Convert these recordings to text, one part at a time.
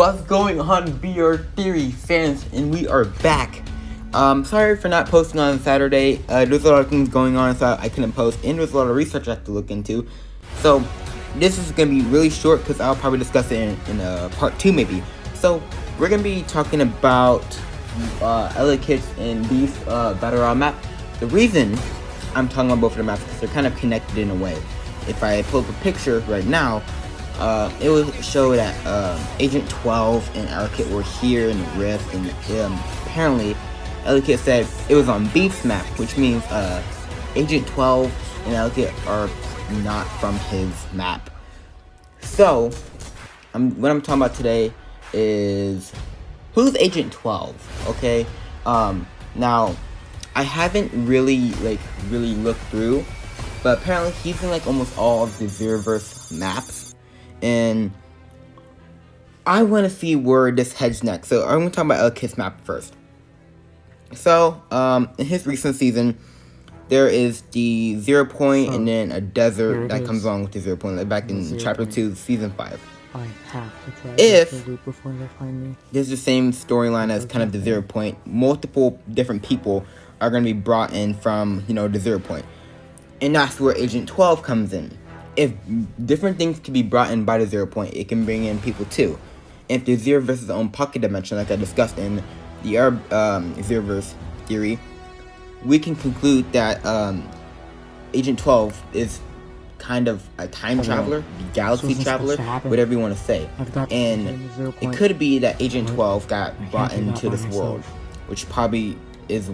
What's going on, BR Theory fans? And we are back. Sorry for not posting on Saturday. There's a lot of things going on, so I couldn't post, and there's a lot of research I have to look into. So this is gonna be really short because I'll probably discuss it in part 2 maybe. So we're gonna be talking about Ekeleque and Beef Battle Royale map. The reason I'm talking about both of the maps is because they're kind of connected in a way. If I pull up a picture right now, it will show that Agent 12 and Ekeleque were here in the Rift, and apparently Ekeleque said it was on Beef's map, which means Agent 12 and Ekeleque are not from his map. So what I'm talking about today is who's Agent 12, okay? Now I haven't really looked through, but apparently he's in like almost all of the Zeroverse maps, and I want to see where this heads next. So I'm going to talk about Ekeleque's map first. So in his recent season, there is the 0 point and then a desert that comes along with the 0 point, like back in chapter 2, season 5. I have to try If before they find me. There's the same storyline as kind of the 0 point, multiple different people are going to be brought in from, the 0 point. And that's where Agent 12 comes in. If different things can be brought in by the 0 point, it can bring in people too. If the Zeroverse is own pocket dimension, like I discussed in the Zeroverse theory, we can conclude that Agent 12 is kind of a time traveler, galaxy traveler, whatever you want to say. And it could be that Agent 12 got brought into this world, which probably is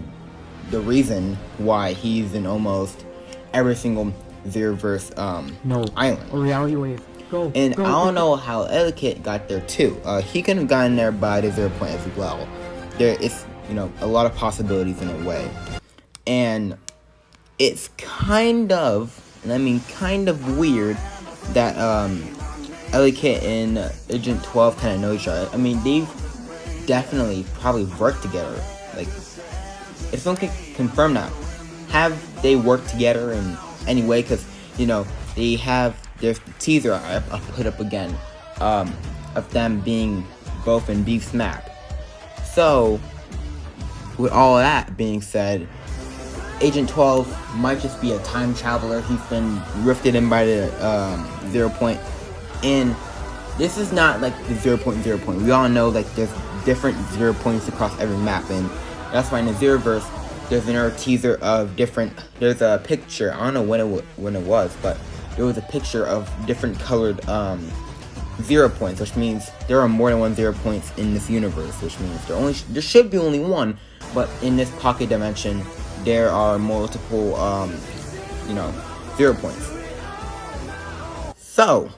the reason why he's in almost every single Zeroverse island. Reality wave. Go, and go, I don't go. know how Ekeleque got there too. He could have gotten there by the 0 point as well. There is, a lot of possibilities in a way. And it's kind of, and I mean kind of weird that Ekeleque and Agent 12 kind of know each other. I mean, they've definitely probably worked together. Like, if someone can confirm that, have they worked together in any way? Because, they have, there's the teaser I'll put up again, of them being both in Beef's map. So, with all that being said, Agent 12 might just be a time traveler. He's been rifted in by the 0 point. And this is not like the 0 point. We all know like there's different 0 points across every map, and that's why in the Zeroverse there's another teaser of different. There's a picture. I don't know when it was, but there was a picture of different colored 0 points, which means there are more than one 0 points in this universe. Which means there should be only one, but in this pocket dimension there are multiple 0 points. So,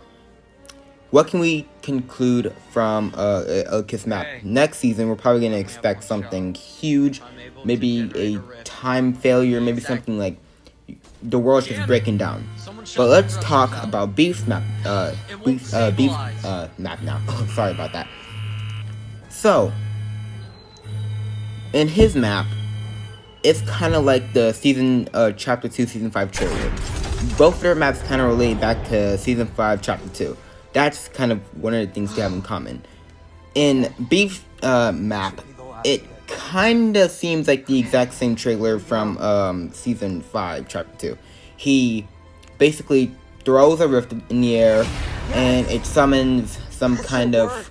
what can we conclude from Ekeleque's map? Next season, we're probably going to expect something huge. Maybe a time failure. Maybe something like the world's just breaking down. But let's talk about Beef's map. Beef's map now. Sorry about that. So, in his map, it's kind of like the chapter 2, season 5 trailer. Both of their maps kind of relate back to season 5, chapter 2. That's kind of one of the things they have in common. In Beef's map, it kind of seems like the exact same trailer from season 5, chapter 2. He basically throws a rift in the air, and it summons some kind of,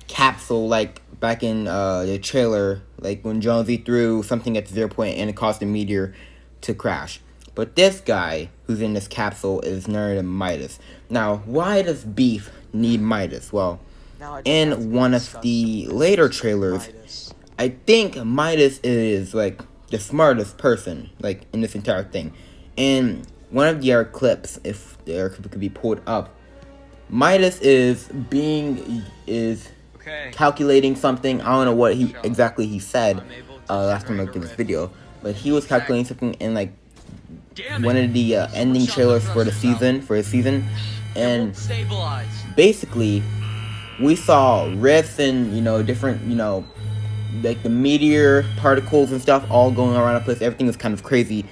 capsule, like back in the trailer, like when Jonesy threw something at the 0 point and it caused a meteor to crash. But this guy who's in this capsule is none other than Midas. Now, why does Beef need Midas? Well, in one of the later trailers, I think Midas is like the smartest person like in this entire thing. In one of the clips, if the clip could be pulled up, Midas is calculating something. I don't know what exactly he said last time I looked at this video, but he was calculating something in like one of the ending trailers for his season, and basically we saw rifts and different like the meteor particles and stuff all going around the place. Everything was kind of crazy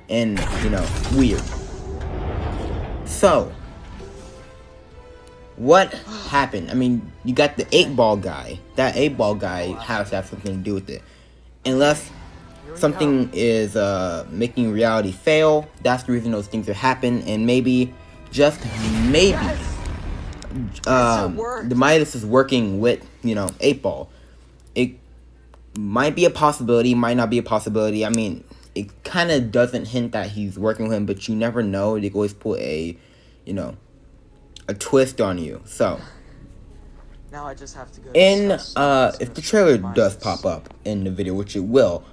and weird. So what happened? I mean, you got the 8-ball guy. That 8-ball guy has to have something to do with it. Unless something is making reality fail, that's the reason those things are happening. And maybe, just maybe, the Midas is working with, 8-ball. It might be a possibility, might not be a possibility. I mean, it kind of doesn't hint that he's working with him, but you never know. They always put a twist on you. So, Now I just have to go if the trailer does pop up in the video, which it will,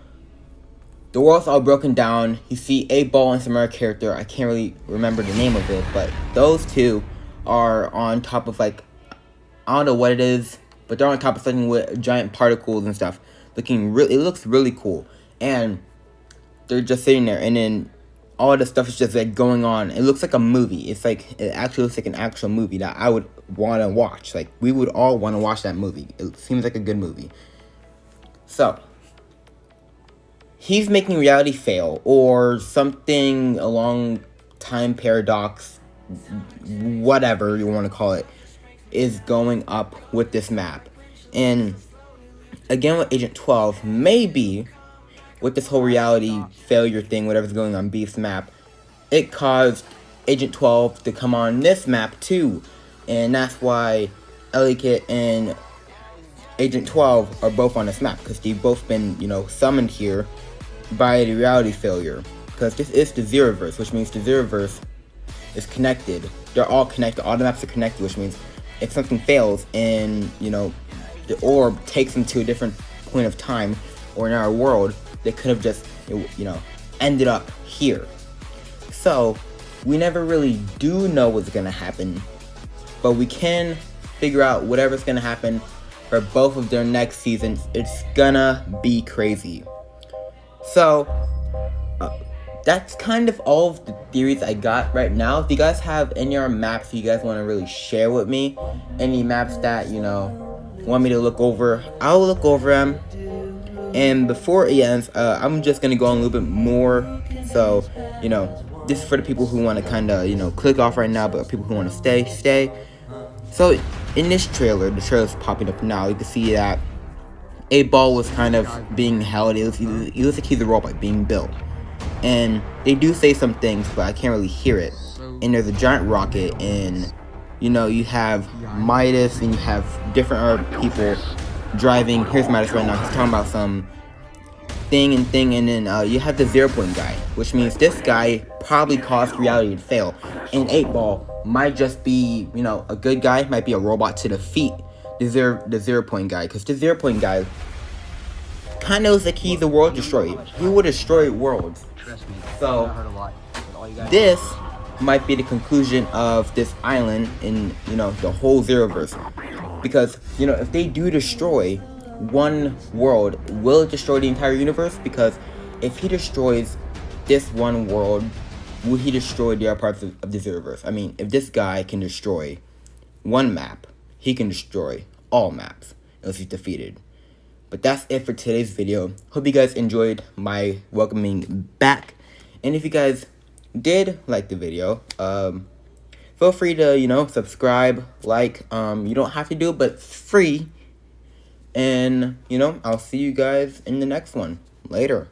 the world's all broken down. You see 8-ball and some other character. I can't really remember the name of it, but those two are on top of, like, I don't know what it is, but they're on top of something with giant particles and stuff. It looks really cool. And they're just sitting there, and then all the stuff is just, like, going on. It looks like a movie. It actually looks like an actual movie that I would want to watch. Like, we would all want to watch that movie. It seems like a good movie. So, he's making reality fail, or something along time paradox, whatever you want to call it, is going up with this map. And again with Agent 12, maybe with this whole reality failure thing, whatever's going on Beef's map, it caused Agent 12 to come on this map too. And that's why Ekeleque and Agent 12 are both on this map, because they've both been, summoned here by the reality failure. Because this is the Zeroverse, which means the Zeroverse is connected. They're all connected. All the maps are connected, which means if something fails and, the orb takes them to a different point of time or in our world, they could have just, ended up here. So, we never really do know what's going to happen, but we can figure out whatever's going to happen for both of their next seasons. It's gonna be crazy. So, that's kind of all of the theories I got right now. If you guys have any other maps you guys want to really share with me, any maps that, want me to look over, I'll look over them. And before it ends, I'm just going to go on a little bit more. So, this is for the people who want to kind of, click off right now, but people who want to stay. So, in this trailer, the trailer's popping up now, you can see that 8-ball was kind of being held. It looks like he's a robot being built. And they do say some things, but I can't really hear it. And there's a giant rocket, and, you have Midas, and you have different other people driving. Here's Midas right now. He's talking about some thing, and then you have the 0-point guy, which means this guy probably caused reality to fail. And 8-ball might just be, a good guy, might be a robot to defeat the 0-point guy. Because the 0-point guy kind of looks like he's a world destroyer. He will destroy worlds. So, this might be the conclusion of this island in, the whole Zeroverse. Because, if they do destroy one world, will it destroy the entire universe? Because if he destroys this one world, will he destroy the other parts of the Zeroverse? I mean, if this guy can destroy one map, he can destroy all maps unless he's defeated. But that's it for today's video. Hope you guys enjoyed my welcoming back. And if you guys did like the video, feel free to, subscribe, like. You don't have to do it, but it's free. And, I'll see you guys in the next one. Later.